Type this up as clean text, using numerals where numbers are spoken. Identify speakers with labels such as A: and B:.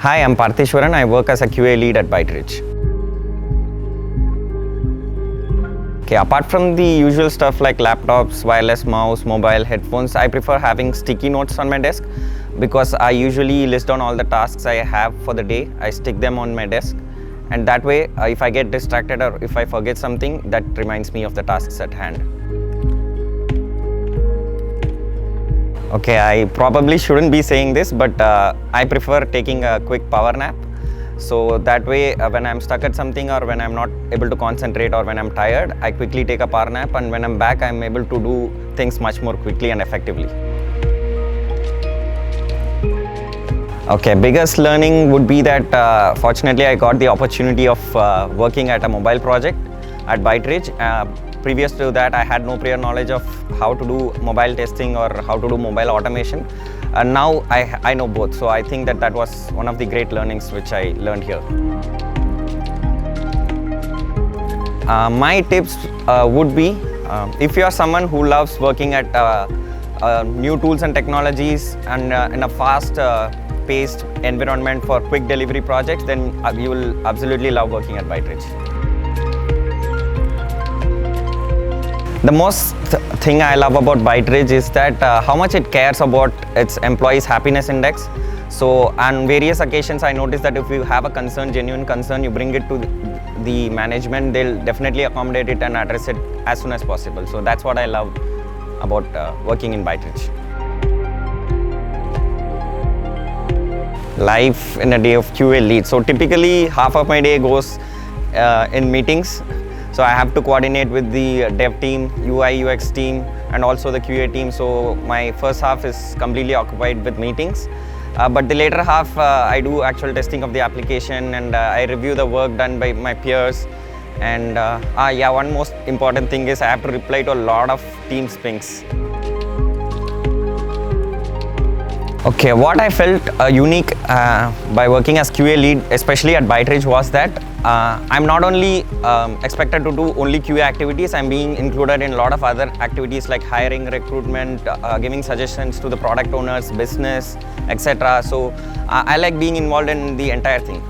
A: Hi, I'm Paarthiswaran. I work as a QA lead at Byteridge. Okay, apart from the usual stuff like laptops, wireless mouse, mobile, headphones, I prefer having sticky notes on my desk because I usually list down all the tasks I have for the day. I stick them on my desk, and that way, if I get distracted or if I forget something, that reminds me of the tasks at hand. Okay, I probably shouldn't be saying this, but I prefer taking a quick power nap. So that way, when I'm stuck at something or when I'm not able to concentrate or when I'm tired, I quickly take a power nap, and when I'm back, I'm able to do things much more quickly and effectively. Okay, biggest learning would be that fortunately I got the opportunity of working at a mobile project at Byteridge. Previous to that, I had no prior knowledge of how to do mobile testing or how to do mobile automation. And now I know both. So I think that was one of the great learnings which I learned here. My tips would be, if you are someone who loves working at new tools and technologies and in a fast-paced environment for quick delivery projects, then you will absolutely love working at Byteridge. The most thing I love about Byteridge is that how much it cares about its employees' happiness index. So on various occasions, I noticed that if you have a concern, genuine concern, you bring it to the management, they'll definitely accommodate it and address it as soon as possible. So that's what I love about working in Byteridge. Life in a day of QA lead. So typically half of my day goes in meetings. So I have to coordinate with the dev team, UI, UX team, and also the QA team. So my first half is completely occupied with meetings. But the later half, I do actual testing of the application, and I review the work done by my peers. And one most important thing is I have to reply to a lot of Teams pings. Okay, what I felt unique by working as QA lead, especially at Byteridge, was that I'm not only expected to do only QA activities, I'm being included in a lot of other activities like hiring, recruitment, giving suggestions to the product owners, business, etc. So I like being involved in the entire thing.